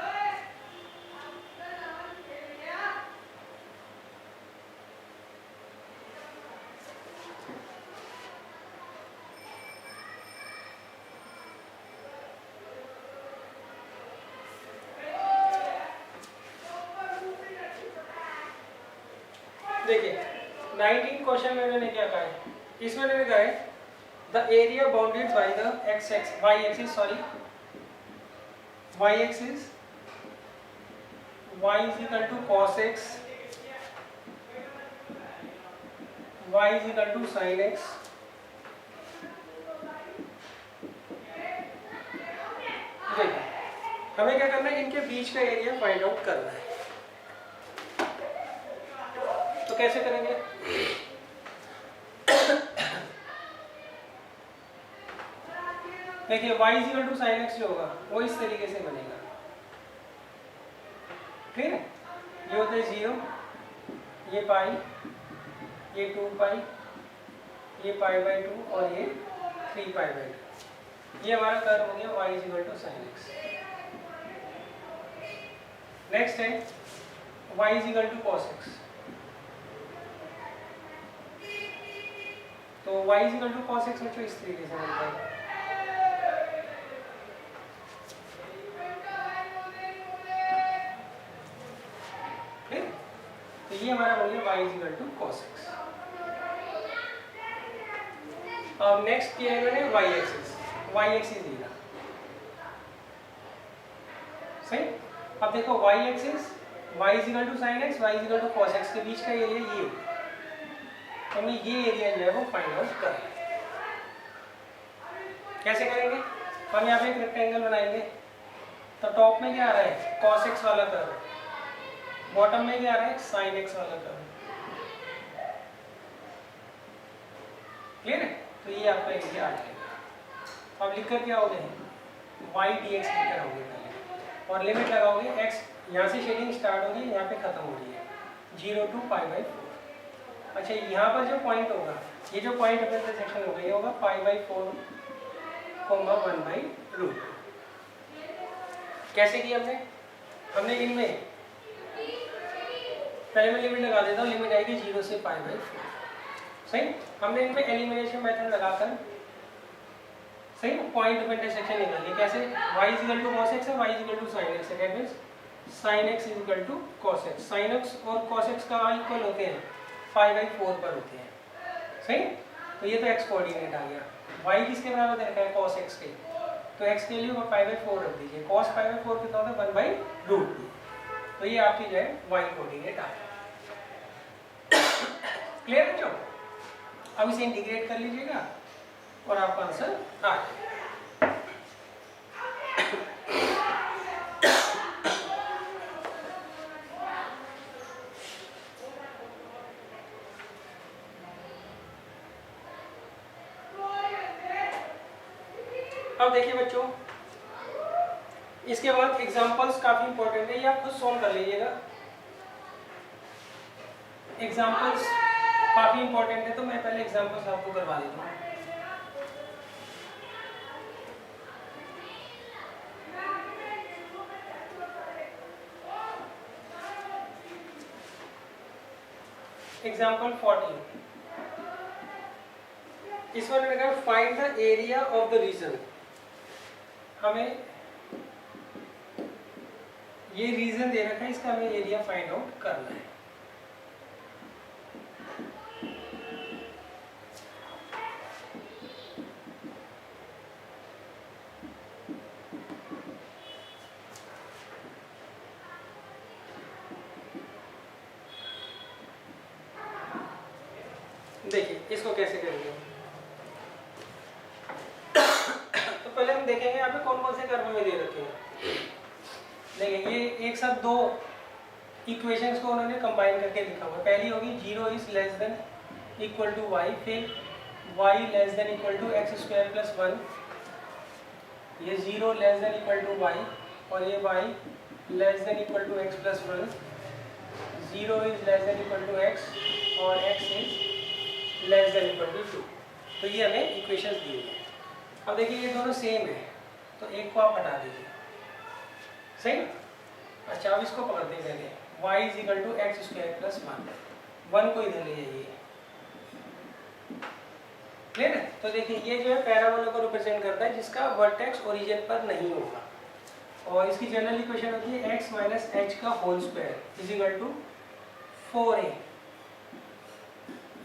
देखिए 19 क्वेश्चन में मैंने क्या कहा है, इसमें मैंने कहा है the area bounded by the y axis y is equal to cos x, y is equal to sin x, देखिए हमें क्या करना है, इनके बीच का एरिया फाइंड आउट करना है। तो कैसे करेंगे? देखिए y is equal to sine x जो होगा वो इस तरीके से बनेगा। ठीक है, ये होता है 0, ये पाई, ये 2 पाई, ये पाई बाई 2 और ये 3 पाई बाई 2। ये हमारा कर्व हो गया y is equal to sine x. Next है y is equal to cos x. तो y is equal to cos x बच्चों इस तरीके से बनता है। तो ये हमारा बन गया y is equal to cos x. अब नेक्स्ट किया है मैंने y एक्सिस दिया। सही, अब देखो y axis y is equal to sine x, y is equal to cos x के बीच का एरिया ये, तो हमें ये एरिया जो है वो फाइंड आउट करना है। कैसे करेंगे? हम यहाँ पे एक रेक्टेंगल बनाएंगे, तो टॉप में क्या आ रहा है cos x वाला कर्व, बॉटम में क्या आ रहा है sin x वाला कर्व। क्लियर है? तो ये आपका एरिया आ जाएगा। अब लिख कर क्या होगे y dx लिखकर होगे पहले, और लिमिट लगाओगे x, यहाँ से शेडिंग स्टार्ट होगी, यहाँ पे खत्म हो रही है 0 to पाई बाई 4। अच्छा, यहाँ पर जो पॉइंट होगा, ये जो पॉइंट ऑफ इंटरसेक्शन होगा ये होगा pi by 4 comma 1 by root. कैसे किया हमने इनमें पहले मैं लिमिट लगा देता हूँ, लिमिट आएगी 0 से पाई बाई 4। सही, हमने इनमें एलिमिनेशन मेथड लगाकर सही पॉइंट ऑफ इंटरसेक्शन निकालिए। कैसे? y is equal to cos x है, y is equal to sin x है, that means sin x is equal to cos x। sin x और cos x का इक्वल होते हैं पाई बाई 4 पर होते हैं। सही, तो ये तो x कोऑर्डिनेट आ गया। y किसके बराबर दे रखा है cos x के, तो x के लिए पाई बाई 4 रख दीजिए। cos पाई बाई 4 कितना होता है 1 बाई रूट। तो ये आपकी जो है y कोऑर्डिनेट आ गया। क्लियर है? जो अब इसे इंटीग्रेट कर लीजिएगा और आपका आंसर आ जाएगा। अब देखिए बच्चों, इसके बाद एग्जांपल्स काफी इंपॉर्टेंट है, ये आप खुद सॉल्व कर लीजिएगा। एग्जांपल्स काफी इंपॉर्टेंट है, तो मैं पहले एग्जांपल्स आपको करवा देता हूँ। एग्जाम्पल 14। इसमें मैंने कहा find the area of the region. हमें ये रीजन दे रखा है, इसका हमें एरिया फाइंड आउट करना है। देखिए इसको कैसे करेंगे। तो पहले हम देखेंगे यहाँ पे कौन कौन से कर्व में दे रखे हैं। देखिए ये एक साथ दो इक्वेशंस को उन्होंने कंबाइन करके लिखा हुआ है। पहली होगी 0 is less than equal to y, फिर y less than equal to x square plus 1, ये 0 less than equal to y और ये y less than equal to x plus 1, 0 is less than equal to x और x is less than equal to 2। तो ये हमें इक्वेशंस दी हुई है। अब देखिए ये दोनों सेम है, तो एक को आप हटा दीजिए, सही। अच्छा अब इसको पकड़ देंगे पहले, y is equal to x square plus 1 को इधर ले जाइए, क्लियर है। तो देखिए ये जो है पैराबोला को रिप्रेजेंट करता है जिसका वर्टेक्स ओरिजिन पर नहीं होगा, और इसकी जनरल इक्वेशन होती है x माइनस एच का whole square is equal to 4a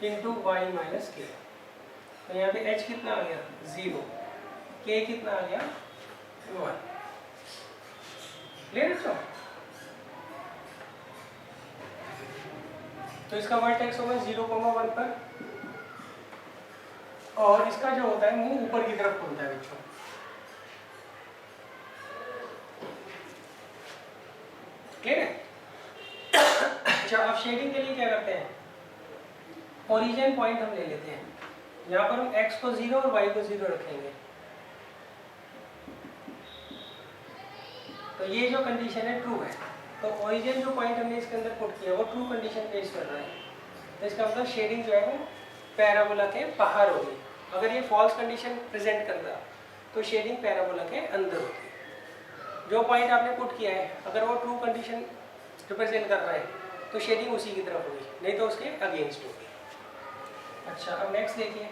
into y minus k. तो यहाँ पे h कितना आ गया 0, k कितना आ गया 1, क्लियर है। तो इसका वर्टेक्स होगा 0,1 पर, और इसका जो होता है मुंह ऊपर की तरफ खुलता है बच्चों, क्लियर है। अच्छा अब शेडिंग के लिए क्या करते हैं, ओरिजिन पॉइंट हम ले लेते हैं, यहाँ पर हम x को 0 और y को 0 रखेंगे। तो ये जो कंडीशन है ट्रू है, तो ओरिजिन जो पॉइंट हमने इसके अंदर पुट किया वो ट्रू कंडीशन पेश कर रहा है, तो इसका मतलब शेडिंग जो है वो पैराबोला के बाहर होगी। अगर ये फॉल्स कंडीशन प्रेजेंट करता तो शेडिंग पैराबोला के अंदर होती। जो पॉइंट आपने पुट किया है अगर वो ट्रू कंडीशन रिप्रेजेंट कर रहा है तो शेडिंग उसी की तरफ होगी, नहीं तो उसके अगेंस्ट होगी। अच्छा अब नेक्स्ट देखिए,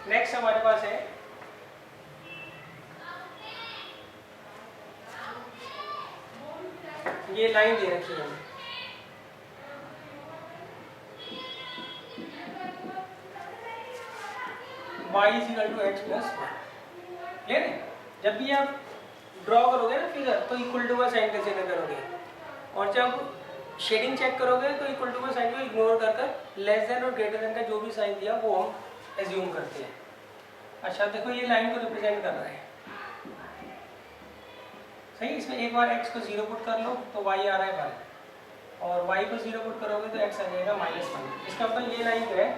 नेक्स्ट हमारे पास है ये लाइन दे रखी है, y is equal to x plus 1, clear है। जब भी आप ड्रॉ करोगे ना फिगर तो इक्वल टू का साइन कंसीडर करोगे, और जब शेडिंग चेक करोगे तो इक्वल टू का साइन को इग्नोर कर लेस देन और ग्रेटर देन का जो भी साइन दिया वो हम एज्यूम करते हैं। अच्छा देखो ये लाइन को रिप्रेजेंट कर रहा है, सही। इसमें एक बार x को 0 पुट कर लो तो y आ रहा है 1, और y को 0 पुट करोगे तो x आ जाएगा -1। इसका मतलब ये लाइन जो है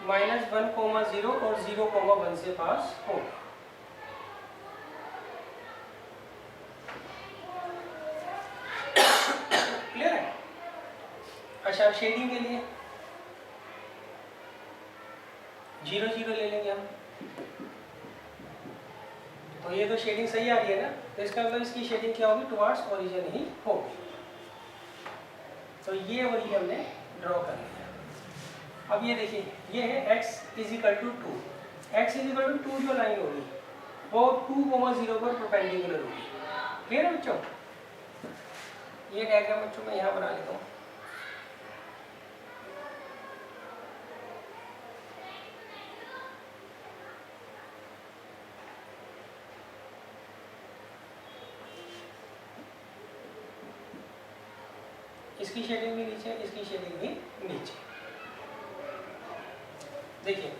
-1,0 और 0,1 से पास हो। क्लियर है। अच्छा शेडिंग के लिए 0 0 ले लेंगे हम, तो ये तो शेडिंग सही आ रही है ना, तो इसका मतलब इसकी शेडिंग क्या होगी, टुवर्ड्स ओरिजिन ही होगी। तो ये ओरिजिन हमने ड्रॉ कर लिया। अब ये देखिए ये है x is equal to 2, x is equal to 2 जो लाइन होगी वो 2,0 पर परपेंडिकुलर होगी, क्लियर है बच्चों। ये डायग्राम बच्चों मैं यहाँ बना लेता हूँ। इसकी शेडिंग भी नीचे, इसकी शेडिंग भी नीचे। देखिए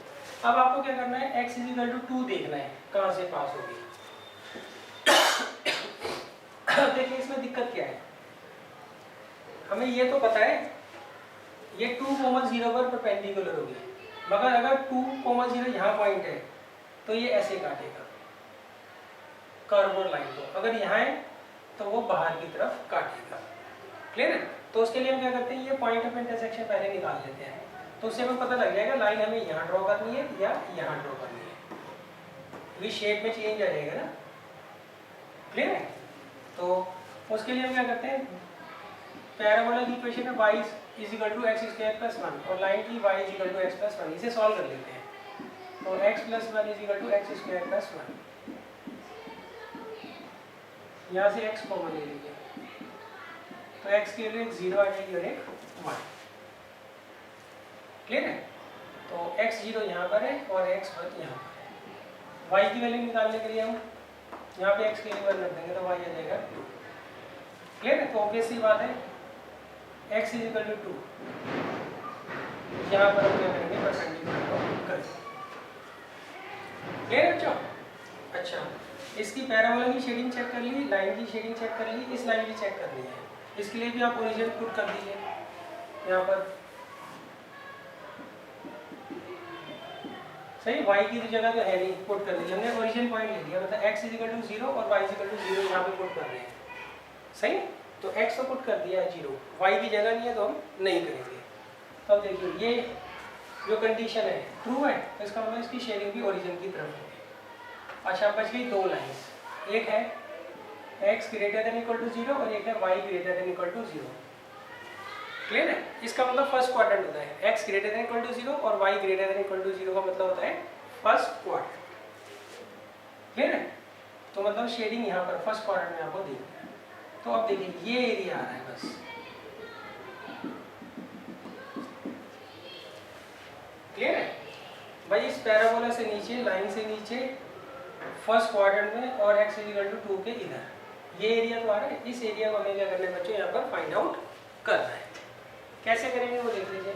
अब आपको क्या करना है, x इज इक्वल टू 2 देखना है कहाँ से पास होगी। देखिए इसमें दिक्कत क्या है, हमें ये तो पता है ये 2,0 पर परपेंडिकुलर होगी, मगर अगर 2,0 यहाँ पॉइंट है तो ये ऐसे काटेगा कर्व और लाइन को, अगर यहाँ है तो वो बाहर की तरफ काटेगा, क्लियर है। तो उसके लिए हम क्या करते हैं, ये पॉइंट ऑफ इंटरसेक्शन पहले निकाल लेते हैं, तो उससे हमें पता लग जाएगा लाइन हमें यहाँ ड्रॉ करनी है या यहाँ ड्रॉ करनी है, क्योंकि शेप में चेंज आ जाएगा ना, क्लियर है। तो उसके लिए हम क्या करते हैं, पैराबोला की इक्वेशन में y is equal to x square plus one और लाइन की y is equal to x plus one. इसे सॉल्व कर लेते हैं। तो x plus one is equal to x square plus one, यहाँ से एक्स कॉमन ले लीजिए तो एक्स की वैल्यू एक 0 आ जाएगी और एक 1। क्लियर है? तो x 0 यहाँ पर है और x 1 यहाँ पर है। y की वैल्यू निकालने के लिए हम यहाँ पे x की वैल्यू 1 रख देंगे तो y आ जाएगा 2। क्लियर है? तो ऑब्वियस सी बात है x इज इक्वल टू 2, यहाँ पर हम क्या करेंगे परसेंटेज को कर। क्लियर है बच्चों? अच्छा, इसकी पैराबोला की शेडिंग चेक कर ली, लाइन की शेडिंग चेक कर ली, इस लाइन की चेक करनी है। इसके लिए भी आप ओरिजिन पुट कर दीजिए यहाँ पर। सही, y की जगह तो है नहीं, पुट कर दीजिए। हमने ओरिजिन पॉइंट ले लिया, मतलब x इज इक्वल टू 0 और y इज इक्वल टू 0 यहाँ पे पुट कर रहे हैं। सही, तो x तो पुट कर दिया है 0, y की जगह नहीं है तो हम नहीं करेंगे। तो अब देखिए ये जो कंडीशन है ट्रू है, तो इसका मतलब इसकी शेयरिंग भी ओरिजिन की तरफ होगी। अच्छा, बच गई दो लाइन्स, एक है x greater than equal to 0 और एक है y greater than equal to 0। Clear है? इसका मतलब फर्स्ट क्वाड्रेंट होता है x greater than equal to 0 और y greater than equal to 0 का मतलब होता है फर्स्ट क्वाड्रेंट। क्लियर है? तो मतलब शेडिंग यहाँ पर फर्स्ट क्वाड्रेंट में आपको दी। तो अब देखिए ये एरिया आ रहा है बस। क्लियर है भाई? इस पैराबोला से नीचे, लाइन से नीचे फर्स्ट क्वाड्रेंट में और x इज इक्वल टू 2 के इधर ये एरिया तो आ रहा है। इस एरिया को हमें क्या करना है बच्चों, यहाँ पर फाइंड आउट करना है। कैसे करेंगे वो देख लीजिए।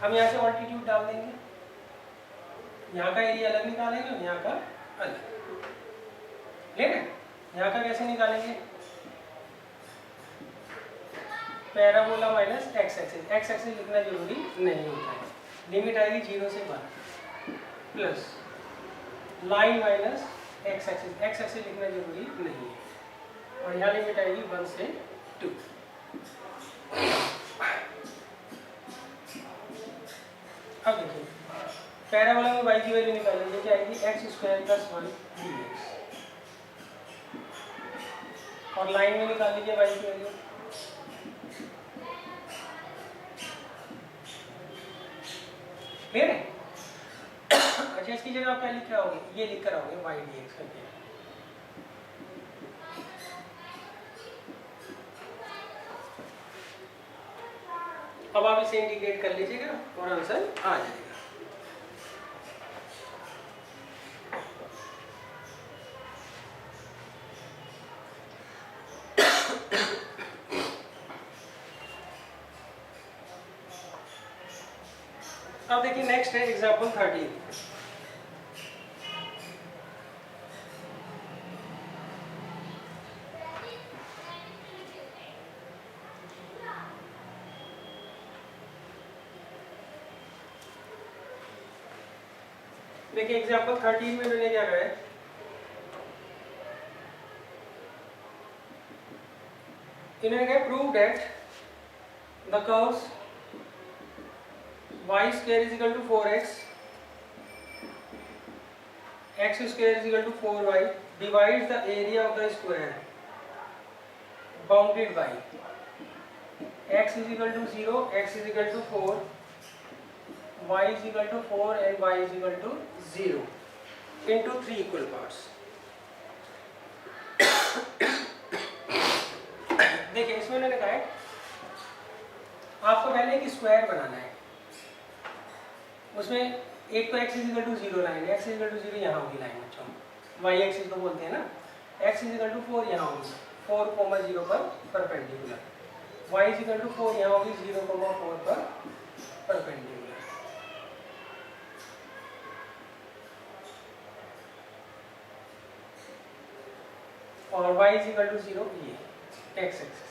हम यहाँ से ऑल्टीट्यूड डाल देंगे, यहाँ का एरिया अलग निकालेंगे और यहाँ का अलग। ठीक है? यहाँ का कैसे निकालेंगे? Parabola minus x axis. X axis लिखना जरूरी नहीं होता है, लिमिट आएगी 0 से 1 plus line minus x axis. X axis लिखना जरूरी नहीं है और यहाँ लिमिट आएगी 1 से 2। अब देखिए पैराबोला में y की वैल्यू निकालेंगे, क्या आएगी एक्स स्क्वायर प्लस 1 dx और लाइन में निकाल लीजिए y की वैल्यू। क्लियर है? अच्छा, इसकी जगह आप क्या लिख रहे होगे? ये लिख कर आओगे y dx करके। अब आप इसे इंटीग्रेट कर लीजिएगा और आंसर आ जाएगा। अब देखिए नेक्स्ट है एग्जांपल 13। देखिए एग्जांपल 13 में मैंने क्या कहा है, इन्होंने कहा prove that the curves y square is equal to 4x, x square is equal to 4y divides the area of the square bounded by x is equal to 0, x is equal to 4, y is equal to 4 and y is equal to 0 into 3 equal parts। देखिए इसमें उन्होंने कहा है आपको पहले एक स्क्वायर बनाना है, उसमें एक तो x is equal to 0 line है, x इज इक्वल टू 0 यहाँ होगी लाइन बच्चों, y एक्सिस को बोलते हैं ना। x इज इक्वल टू 4 यहाँ होगी 4,0 पर perpendicular, y is equal to 4 यहाँ होगी 0,4 पर परपेंडिकुलर। और y इज इक्वल टू 0 ये x एक्सिस।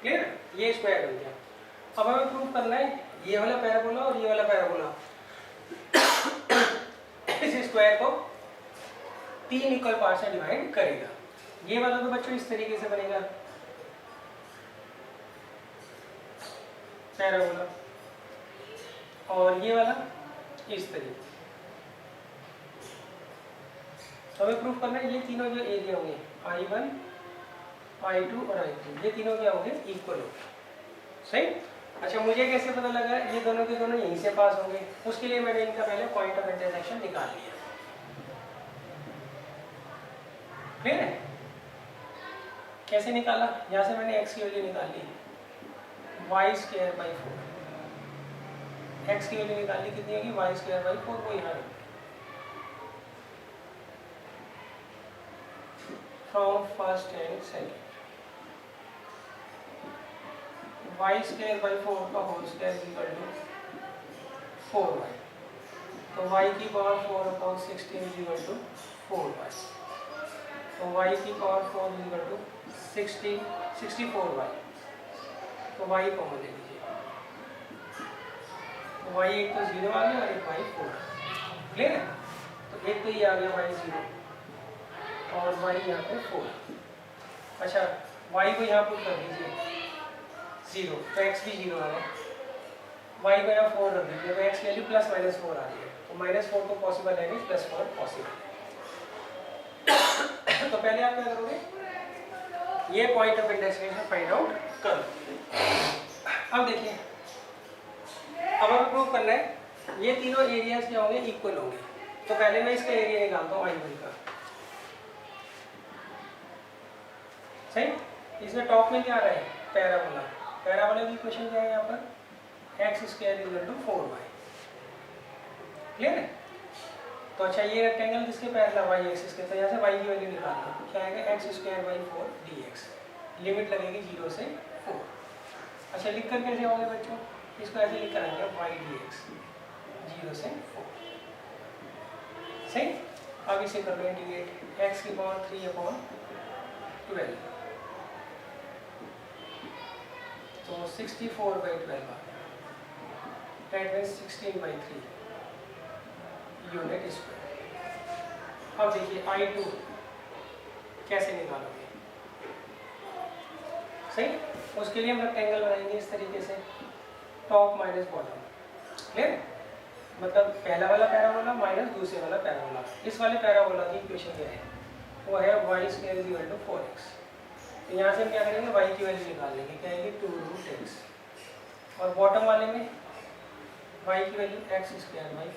क्लियर? ये स्क्वायर बन गया। अब हमें प्रूव करना है ये वाला पैराबोला और ये वाला पैराबोला इस स्क्वायर को 3 इक्वल पार्ट से डिवाइड करेगा। ये वाला तो बच्चों इस तरीके से बनेगा पैराबोला, और ये वाला इस तरीके। तो हमें प्रूफ करना है ये तीनों जो एरिया होंगे I1, I2 और I3 ये तीनों क्या होंगे इक्वल होंगे। सही। अच्छा मुझे कैसे पता लगा ये दोनों के दोनों यहीं से पास होंगे, उसके लिए मैंने इनका पहले पॉइंट ऑफ इंटरसेक्शन निकाल लिया। क्लियर है? कैसे निकाला? यहाँ से मैंने x की वैल्यू निकाल ली y²/4, x की वैल्यू निकाल ली कितनी होगी y²/4 को यहाँ from first and second y²/4 का whole square equal to 4y, तो y की पावर 4/16 इक्वल टू 4y, तो y की पावर 4 इक्वल टू 64y, तो y कॉमन ले लीजिए, तो y एक तो 0 आ गया और एक y 4। क्लियर है? तो एक तो ये आ गया y 0 और y यहाँ पे 4। अच्छा y को यहाँ पुट कर दीजिए 0, तो x भी 0 आ गया, y को यहाँ 4 रख दीजिए, तो x वैल्यू +-4 आ रही है, तो -4 तो पॉसिबल है नहीं, +4 पॉसिबल है। तो पहले आप क्या करोगे, ये point of intersection find out करो। अब देखिए, अब हमें प्रूव करना है ये तीनों एरियाज क्या होंगे इक्वल होंगे, तो पहले मैं इसका एरिया निकालता हूँ I1 का। सही। इसमें टॉप में क्या आ रहा है पैराबोला, पैराबोला की इक्वेशन क्या है यहाँ पर x² = 4y। क्लियर है? तो अच्छा ये रेक्टेंगल किसके पैरेलल है y एक्सिस के, तो यहाँ से y की वैल्यू निकालना, क्या आएगा x²/4 dx, लिमिट लगेगी 0 से 4। अच्छा लिख कर कैसे होंगे बच्चों, इसको ऐसे लिख कर आएंगे y dx 0 से 4। सही। अब इसे कर लो इंटीग्रेट, x की पावर 3/12, तो 64/12 आ गया, दैट मीन्स 16/3 यूनिट स्क्वायर। अब देखिए I2 कैसे निकालोगे। सही। उसके लिए हम रेक्टेंगल बनाएंगे इस तरीके से, टॉप माइनस बॉटम। क्लियर? मतलब पहला वाला पैराबोला माइनस दूसरे वाला पैराबोला। इस वाले पैराबोला की इक्वेशन क्या है, वो है y² = 4x। तो यहाँ से हम क्या करेंगे y की वैल्यू निकाल लेंगे, क्या आएगी 2√x, और बॉटम वाले में y की वैल्यू x²/4,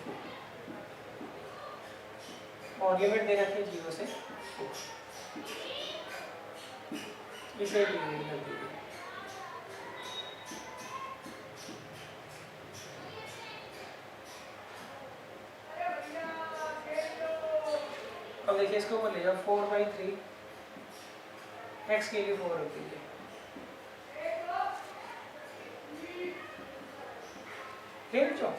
और लिमिट दे रखी है 0 से 4। इसे डिवाइड कर दीजिए, अब देखिए इसके ऊपर ले जाओ 4/3, x के लिए 4 रख दीजिए। क्लियर बच्चों?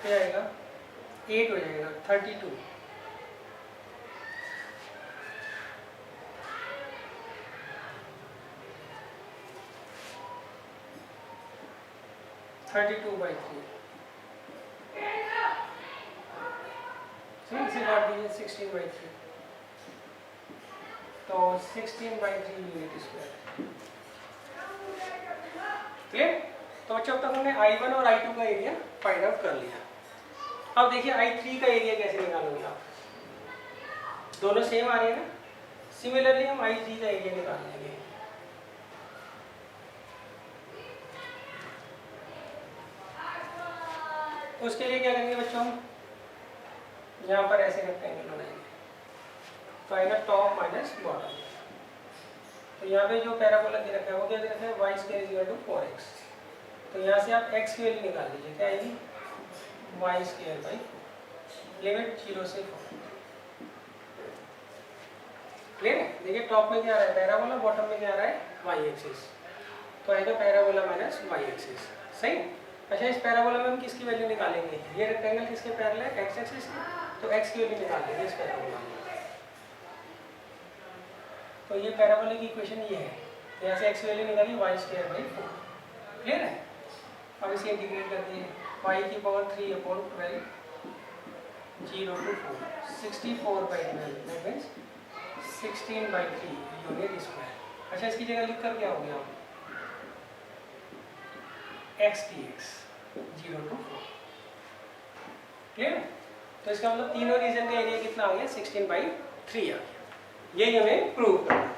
क्या आएगा 8 हो जाएगा 32। इसे काट दीजिए 16/3, तो 16/3 यूनिट स्क्वायर। क्लियर? तो बच्चों अब तक हमने I1 और I2 का एरिया फाइंड आउट कर लिया। अब देखिए I3 का एरिया कैसे निकालोगे आप, दोनों सेम आ रहे हैं ना, सिमिलरली हम I3 का एरिया निकाल लेंगे। उसके लिए क्या करेंगे बच्चों, हम यहाँ पर ऐसे रेक्टेंगल बनाएंगे, तो आएगा टॉप माइनस बॉटम। तो यहाँ पे जो पैराबोला दे रखा है वो क्या दे रखा है y² = 4x, तो यहाँ से आप x की वैल्यू निकाल लीजिए, क्या आएगी y²/4, लिमिट 0 से 4। क्लियर है? देखिए टॉप में क्या आ रहा है पैराबोला, बॉटम में क्या आ रहा है y एक्सिस, तो आएगा पैराबोला माइनस y एक्सिस। सही। अच्छा इस पैराबोला में हम किसकी वैल्यू निकालेंगे, ये रेक्टेंगल किसके पैरेलल है x एक्सिस की, तो x की वैल्यू निकाल लेंगे इस पैराबोला में। तो ये पैराबोला की इक्वेशन ये है, तो यहाँ से x की वैल्यू निकाली y²/4। क्लियर है? अब इसे इंटीग्रेट कर दिए, y की power 3/12 0 to 4, 64/12, that means 16/3 unit square. अच्छा इसकी जगह लिख कर क्या हो गया, x D x 0 to 4। Clear? तो इसका मतलब तीनों रीजन का एरिया कितना आ गया 16/3 आ गया। यही हमें प्रूव करना है।